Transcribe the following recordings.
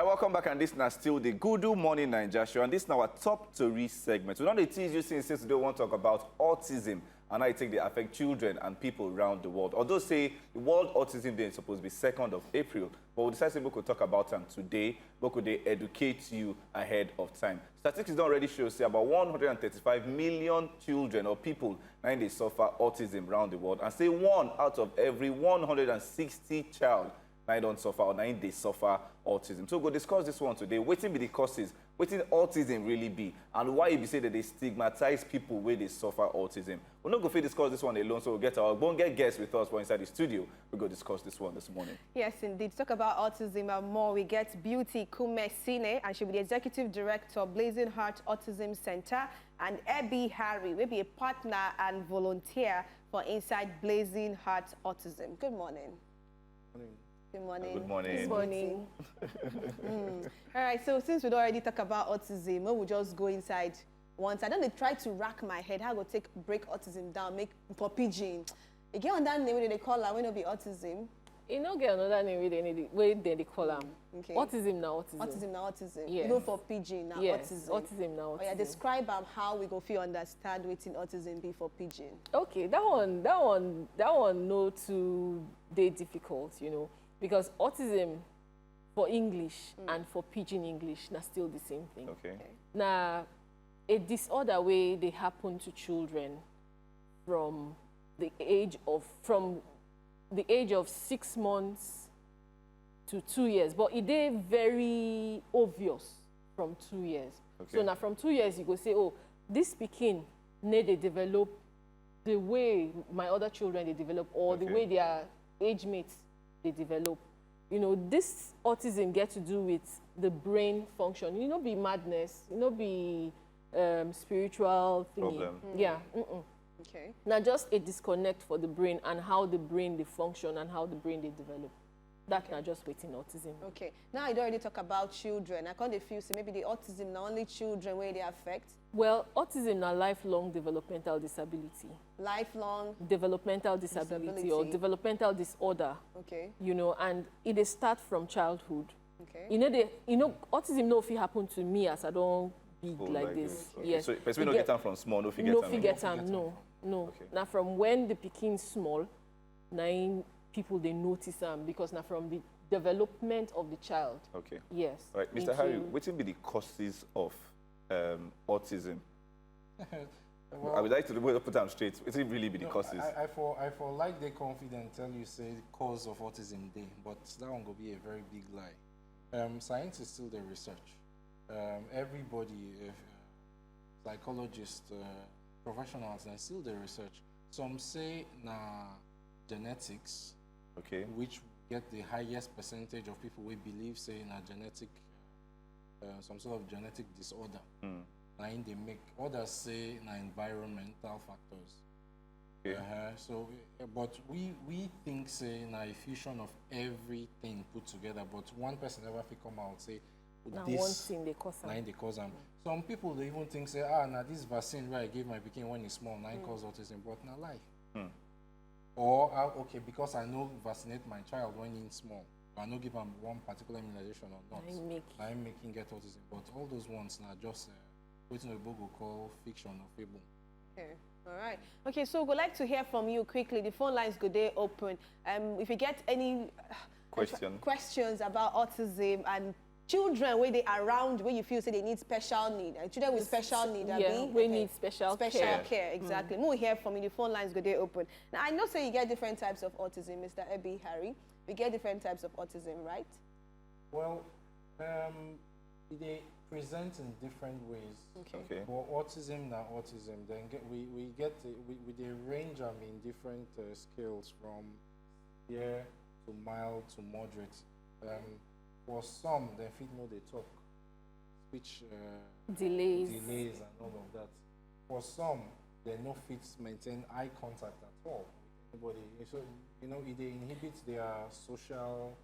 right, welcome back, and this is still the Gudu Morning Naija show, and this is our top Tori segment. We don't tease you since today we want to talk about autism and how it they affect children and people around the world. Although say the World Autism Day is supposed to be 2nd of April, but we decided we could talk about them today, but could they educate you ahead of time. Statistics don't already show say about 135 million children or people now they suffer autism around the world, and say 1 out of every 160 child now don't suffer or now they suffer autism. So we'll discuss this one today. What be the causes? What autism really be? And why you say that they stigmatize people where they suffer autism? We're not going to discuss this one alone, so we'll get our guests with us. We're inside the studio. We'll go discuss this one this morning. Yes, indeed. To talk about autism and more, we get Beauty Kumesine, and she'll be the Executive Director of Blazing Heart Autism Center, and Ebby Harry will be a partner and volunteer for Inside Blazing Heart Autism. Good morning. Good morning. Good morning. Good morning. All right, so since we'd already talked about autism, we'll just go inside once. I don't try to rack my head how to break autism down, make for pidgin. You get on that name they call her when it be autism. You know, get another name where they call them. Okay. Autism now, autism. Autism now, autism. Yes. Even for pidgin now, yes. autism. Autism now, autism. Oh, yeah, describe how we go feel understand what in autism be for pidgin. Okay, that one no too difficult, you know. Because autism for English and for pidgin English, na still the same thing. Okay. Now, a disorder way they happen to children from the age of 6 months to 2 years, but it is very obvious from 2 years. Okay. So now from 2 years you go say, oh, this pikin need they develop the way my other children they develop, or the way their age mates they develop. You know, this autism get to do with the brain function. You know, be madness. You know, be spiritual thingy. Problem. Yeah. Okay. Now, just a disconnect for the brain and how the brain they function and how the brain they develop. That now just waiting autism. Okay. Now I don't already talk about children. I can't feel say maybe the autism not only children where they affect. Well, autism is a lifelong developmental disability. Lifelong developmental disability or developmental disorder. Okay. You know, and it is start from childhood. Okay. You know, autism no if it happen to me as I don't big like this. Okay. Yes. So person no get them from small, no forget no forget them. No. Okay. Now from when the pikin small, now people they notice them because now from the development of the child. Okay. Yes. All right, Mr. Harry, what will be the causes of autism? Well, I would like to put them straight. It will really be the causes. I for like they confident tell you say cause of autism day, but that one will be a very big lie. Science is still the research. Everybody, psychologists, professionals, and still the research. Some say genetics, okay, which get the highest percentage of people we believe say in a genetic, some sort of genetic disorder. And they make others say environmental factors. Okay. So, but we think say a fusion of everything put together. But one person never come out say now this one thing they cause them. they cause them. Some people they even think say now this vaccine where I gave my pikin when he's small cause autism, but not lie. Or okay, because I know vaccinate my child when he's small, I know give him one particular immunization or not. I'm making get autism, but all those ones now just what we call fiction or fable. Okay. All right. Okay, so we'd like to hear from you quickly. The phone lines go there open. If you get any questions about autism and children where they around where you feel say they need special need, children with special need, we need special care. Exactly. We'll hear from you. The phone lines go there open. Now I know say you get different types of autism, Mr. Ebby Harry. We get different types of autism, right? Well, they present in different ways. Okay. For autism, then we range them in different scales from severe to mild to moderate. For some, they fit know they talk, speech delays and all of that. For some, they no fit maintain eye contact at all with anybody. So you know, it inhibits their social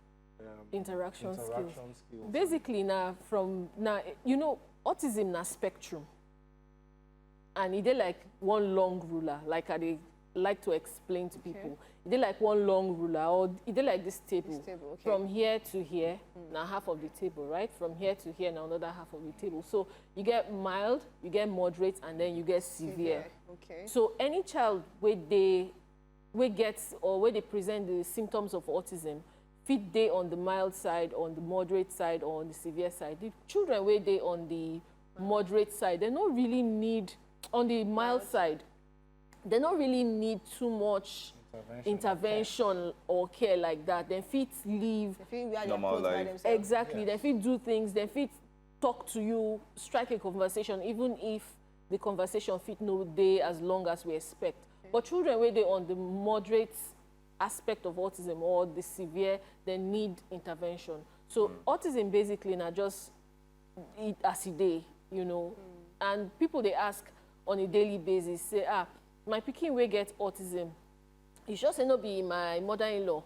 interaction skills. skills. Basically, you know, autism na spectrum, and it is like one long ruler, like like to explain to people. They like one long ruler, or they like this table. From here to here, now half of the table, right? From here to here, now another half of the table. So you get mild, you get moderate, and then you get severe. Okay. So any child where they present the symptoms of autism, fit they on the mild side, on the moderate side, or on the severe side. The children where they on the moderate side, they don't really need, on the mild side, they don't really need too much intervention or care like that. They fit live normal life. Exactly. They fit do things. They fit talk to you, strike a conversation, even if the conversation fit no day as long as we expect. But children where they on the moderate aspect of autism or the severe, they need intervention. So autism basically not just it as a day, you know. And people they ask on a daily basis, say, my pikin will get autism. You just say no be my mother-in-law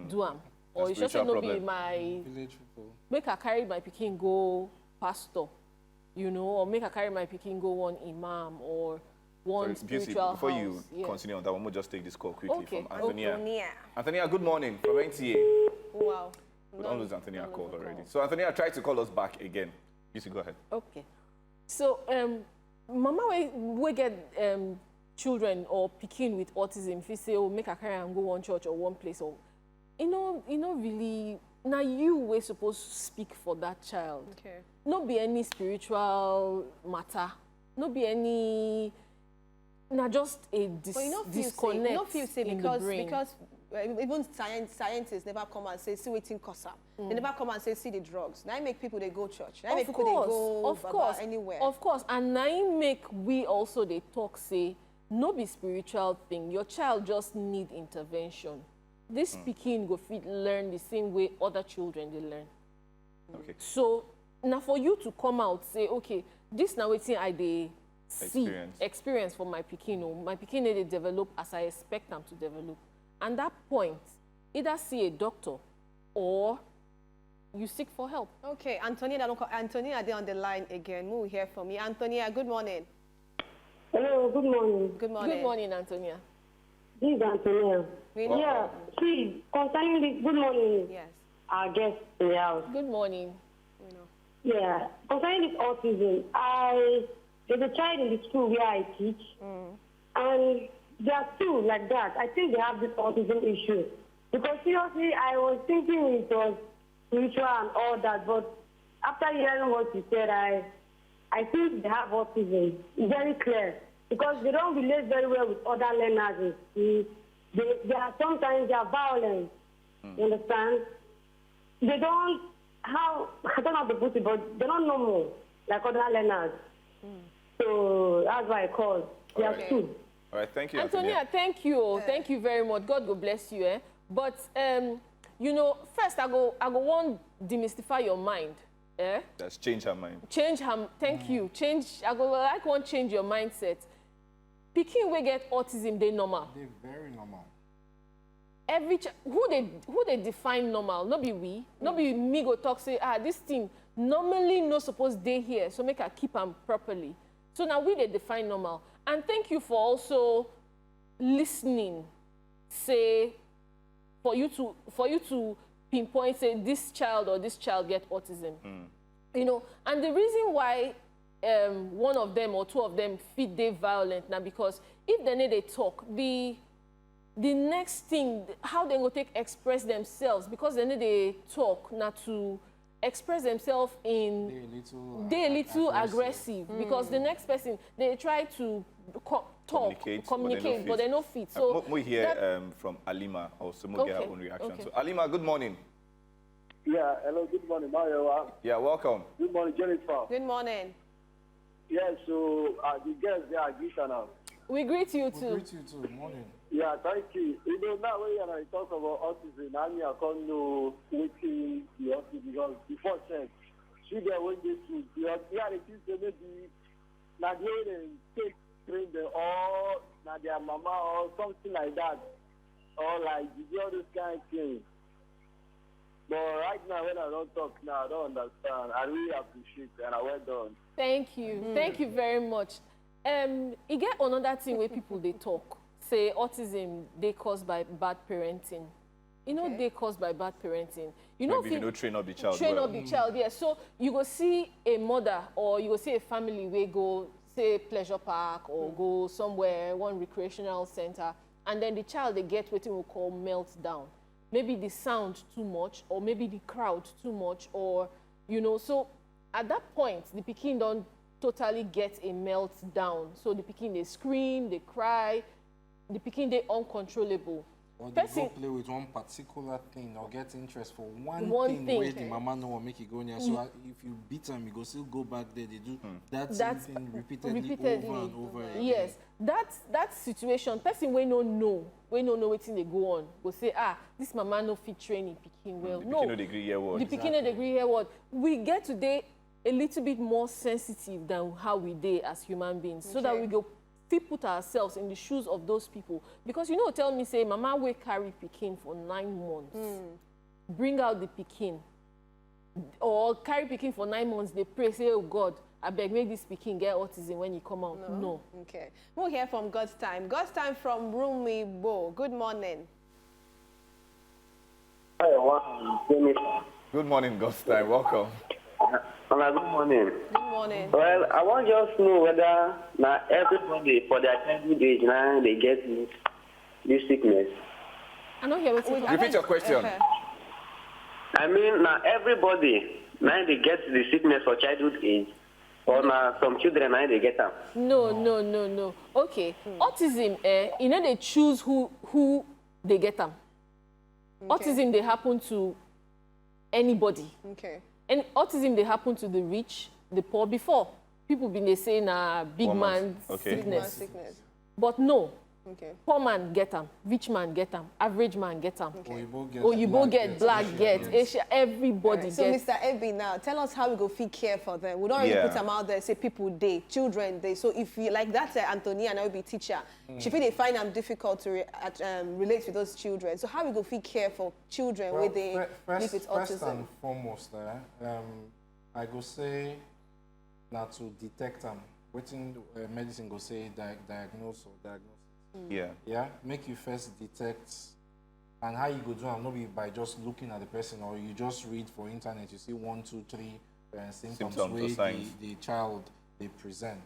do am. Or you just say no be my Village people. make I carry my pikin go pastor, you know, or make I carry my pikin go one imam or one spiritual before house. you continue on that one, we'll just take this call quickly from Antonia. Antonia. Antonia, good morning from NTA. Wow. We don't lose Antonia called already. So Antonia, try to call us back again. You should go ahead. Okay. So, mama we get children or pikin with autism, if you say, oh, make a carry and go one church or one place, or you know really now you were supposed to speak for that child. Okay. Not be any spiritual matter. Not be any. Not just a disconnect in the brain. Because even scientists never come and say, see waiting cause They never come and say, see the drugs. Now make people they go church. Now make people they go anywhere. Of course. And now make we also they talk say, no be spiritual thing. Your child just need intervention. This speaking go fit learn the same way other children they learn. Okay. So now for you to come out say, okay, this now waiting I they experience for my pikin. My pikin they develop as I expect them to develop. And that point, either see a doctor or you seek for help. Okay, Antonia, Antonia, are on the line again. We'll hear from you. Antonia, good morning. Hello, good morning. Good morning. Good morning, Antonia. This is Antonia. Yeah, please, concerning this, good morning. Yes. Our guest in the house. Good morning. Yeah, concerning this autism, there's a child in the school where I teach, and there are two like that. I think they have this autism issue. Because seriously, I was thinking it was spiritual and all that, but after hearing what you said, I think they have autism. It's very clear. Because they don't relate very well with other learners. They are sometimes they are violent. You understand? They don't I don't know how to put it, but they're not normal like other learners. So that's why I called. They are two. All right, thank you, Antonia. Thank you. Thank you very much. God will bless you. But you know, first I go want demystify your mind. Let's change her mind. Change her. Thank you. Change. I go like want change your mindset. Pikin we get autism, they normal. They're very normal. Who they define normal? No be we. No be me go talk say this thing normally no suppose they here. So make her keep them properly. So now we they define normal. And thank you for also listening. Say for you to pinpoint say this child or this child get autism. You know, and the reason why one of them or two of them fit they violent now because if they need a talk, the next thing how they go take express themselves because they need a talk now to express themselves in they a little aggressive because the next person they try to communicate but they no fit. So we hear from Alima also get her own reaction. So Alima, good morning. Yeah, hello, good morning, Mario. Yeah, welcome. Good morning, Jennifer. Good morning. Yeah, so the guests, they are greeting now. We greet you too. We greet you too. Morning. Yeah, thank you. You know, now when I talk about autism, I can't know waiting the autism because before check, she get when they see the autism, they maybe not they take train them or not their mama or something like that, or like you do all this kind of thing. But right now, when I don't talk now, I don't understand. I really appreciate it, and I well done. Thank you. Thank you very much. You get another thing where people they talk. say autism they caused by bad parenting. You know, Okay. they caused by bad parenting. You know, Maybe if you don't train up the child train well. up the child, yes. So you go see a mother or you go see a family where go, say, pleasure park or go somewhere, one recreational center, and then the child, they get what we call meltdown. Maybe the sound too much, or maybe the crowd too much, or, you know, so at that point, the pikin don't totally get a meltdown. So the pikin, they scream, they cry, the pikin, they uncontrollable. Or they go play with one particular thing or get interest for one thing where the mama no will make it go near. So if you beat them, you go still go back there. They do that same thing repeatedly over and over again. Yes, that situation, person we no know wetin they go on, go say, this mama no fit train in pikin well. The No, pikin no dey gree hear word. the pikin no dey gree hear word. We get today a little bit more sensitive than how we dey as human beings, so that we go fit put ourselves in the shoes of those people. Because you know, tell me, say, mama will carry pikin for 9 months, bring out the pikin, or carry pikin for 9 months, they pray, say, oh God, I beg, make this pikin get autism when you come out. No. Okay. We'll hear from God's Time. God's Time from Rumi Bo. Good morning. Good morning, God's Time. Welcome. Good morning. Good morning. Well, I want just know whether now everybody for their childhood age now they get this sickness. I don't hear what you Repeat your question. I mean, now everybody now they get the sickness for childhood age, or now some children now they get them. No. Okay. Autism, you know, they choose who they get them. Autism, they happen to anybody. Okay. And autism, they happen to the rich, the poor. Before, people been they say, big man sickness. Sickness. But no, Okay. poor man get them, rich man get them, average man get them. Or You both get black, get Asia, everybody So, gets. Mr. Ebi, now tell us how we go feel care for them. We don't really put them out there. Say people day, children day. So if you like that, Antonia and I will be teacher. She feel they find them difficult to relate with those children. So how we go feel care for children where they live with autism? First and foremost, I go say now to detect them. Waiting medicine go say diagnose. Yeah, make you first detect, and how you go do it, not be by just looking at the person, or you just read for internet, you see 1, 2, 3 symptoms where the child they present.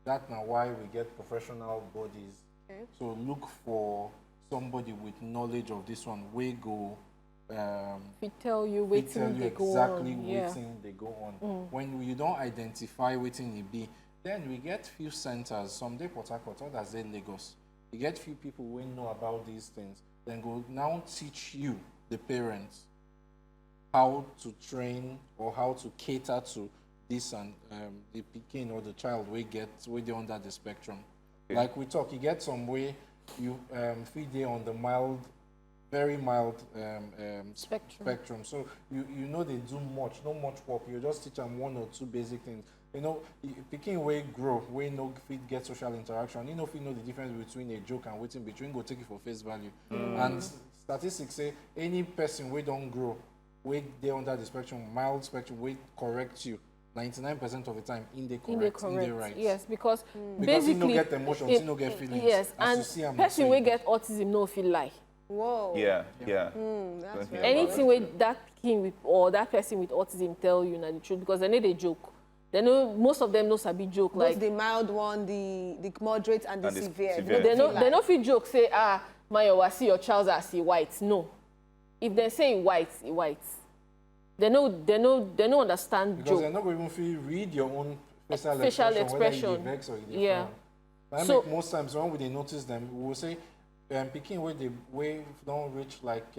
That now why we get professional bodies. Okay. So look for somebody with knowledge of this one. We go We tell you we waiting tell you they go exactly on. Yeah. waiting they go on. When you don't identify waiting it be, then we get few centers, some day Port Harcourt, others in Lagos. You get few people who know about these things, then go now teach you, the parents, how to train or how to cater to this and the pikin or the child where they under the spectrum. Okay. Like we talk, you get some way you feed there on the mild, very mild spectrum. So you know they do not much work. You just teach them 1 or 2 basic things. You know, picking way grow, way no fit get social interaction. You know, if you know the difference between a joke and waiting between, go take it for face value. And statistics say any person we don't grow, we they under the spectrum, mild spectrum, we correct you 99% of the time in the correct, in the right. Yes, because Because you basically no get emotions, you no get feelings. Yes, As you see and 'em, person so will you get autism no feel like. Whoa. Yeah. That's very Anything with that kid with or that person with autism tell you na the truth, because they know they joke. They know most of them know sabi joke. Both Like the mild one, the moderate, and the severe. severe. they know fit joke say Mayowa, see your trousers see white. No, if they say white, white. They know understand Because joke. they're not going to even feel read your own facial expression, whether you dey vex or you dey Yeah. frown. So- Make most times when we dey notice them, we will say, picking where don't reach like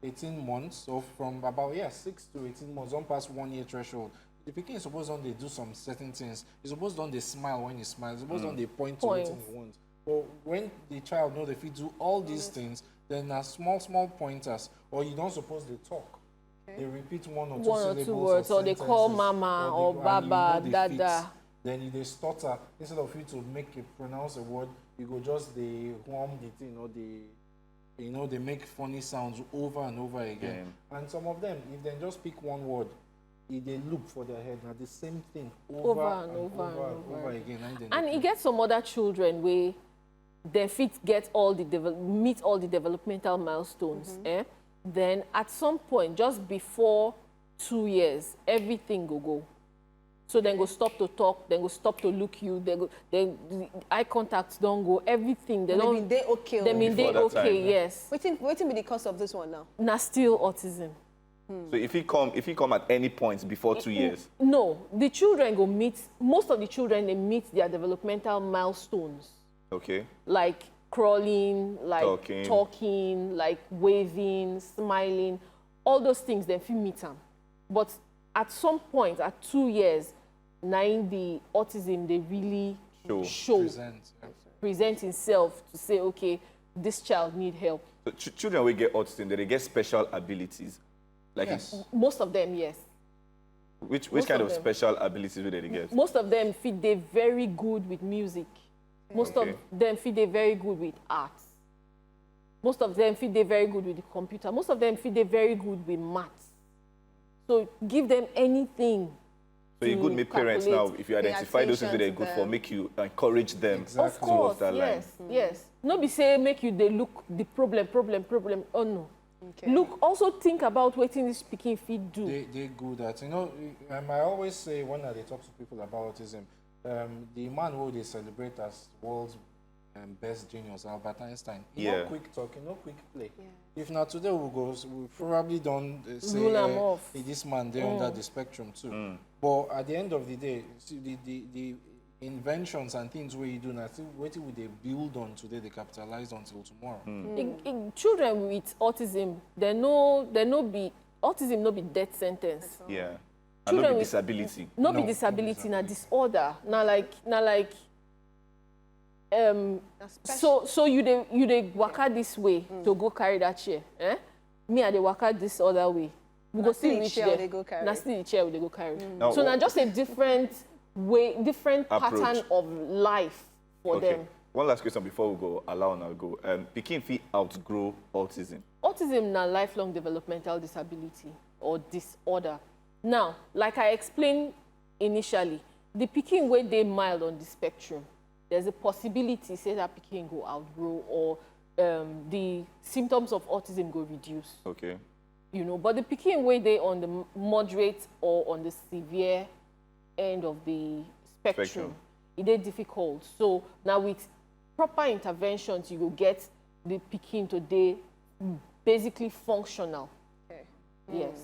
18 months, or from about 6 to 18 months, don't pass 1 year threshold. The picking is supposed on they do some certain things. It's supposed on they smile when he smiles. It's supposed on they point to what he wants. But when the child know if he do all these things, then are small pointers, or you don't suppose they talk. They repeat 1 or 2 One or syllables two words, or they call sentences, mama or and you baba, they dada. fit. Then they stutter. Instead of you to pronounce a word, you go just they hum the thing, or they make funny sounds over and over again. And some of them, if they just pick 1 word, if they look for their head, now the same thing over and over again. And you get some other children where then fit get all the meet all the developmental milestones. Then at some point, just before 2 years, everything go. So then go stop to talk, then go stop to look you, then the eye contact don't go, everything. They don't. They okay. They mean they okay, time, yes. Waiting be the cause of this one now. Now still autism. So if he come at any point before 2 years? No, the children go meet, most of the children, they meet their developmental milestones. Okay. Like crawling, like talking, like waving, smiling, all those things, they feel meet them. But at some point, at 2 years, now in the autism, they really show present himself to say, okay, this child need help. So children will get autism, they get special abilities. Like most of them, yes. Which kind of special abilities do they get? Most of them feel they're very good with music. Most of them feel they're very good with art. Most of them feel they're very good with the computer. Most of them feel they're very good with maths. So give them anything. So you could make parents now, if you identify those things that they're good for, make you encourage them of course, that yes, line. yes. Not be say make you they look the problem. Oh no. Okay. Look, also think about what this speaking feed do. They good at, you know, I always say when I talk to people about autism, the man who they celebrate as world's best genius, Albert Einstein, no quick talking, no quick play. Yeah. If not today, we probably don't say this man there under the spectrum too. But at the end of the day, see, the inventions and things where you do now, what will they build on today, they capitalize until tomorrow. Children with autism, autism no be death sentence. Yeah. And no be disability. No be disability, na disorder. So you dey waka this way to go carry that chair. Me I dey waka this other way. We go still reach there. Na still the chair we dey go carry. So now just a different way, different pattern of life for them. One last question before we go, allow now go. Pikin fit outgrow autism. Autism na lifelong developmental disability or disorder. Now, like I explained initially, the pikin wey dey mild on the spectrum, there's a possibility say that pikin go outgrow or the symptoms of autism go reduce. Okay. You know, but the pikin wey dey on the moderate or on the severe end of the spectrum. It is difficult. So now with proper interventions, you will get the pikin to dey basically functional. Okay. Yes.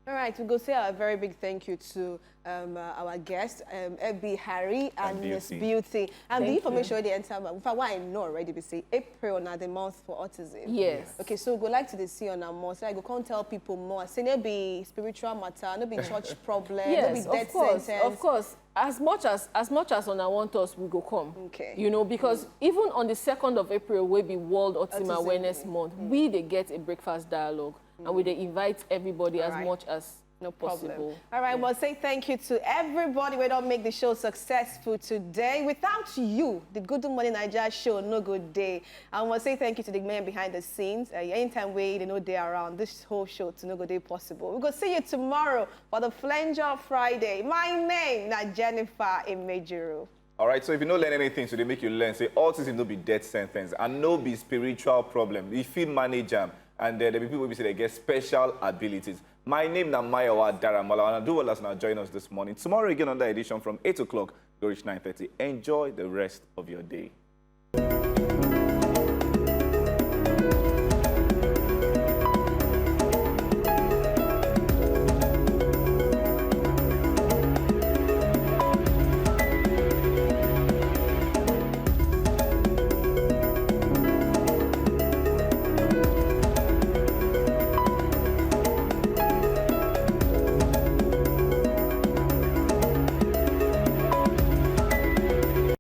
All right, we go say a very big thank you to our guests, Ebi Harry and Miss Beauty. And the information they enter, what I know already, we say April now the month for autism. Yes. Okay, so we go like to see on our more. So I go can't tell people more. Say no be spiritual matter, no be church problem, yes, no be death sentence. Of course. As much as on I want us, we go come. Okay. You know, because even on the 2nd of April, will be World Autism Awareness Month, we they get a breakfast dialogue. And we invite everybody as much as possible. All right, well, say thank you to everybody. We don't make the show successful today. Without you, the Good Morning Naija show, no good day. I want to say thank you to the men behind the scenes. Anytime they know they're around, this whole show to no good day possible. We're going to see you tomorrow for the Flanger Friday. My name is Jennifer Imejuru. All right, so if you don't learn anything, so they make you learn, say autism no be death sentence and no be spiritual problem. If you manage them, and there be people who say they get special abilities. My name is Mayowa Daramala, and do well as now join us this morning. Tomorrow again on the edition from 8 o'clock, go reach 9:30. Enjoy the rest of your day.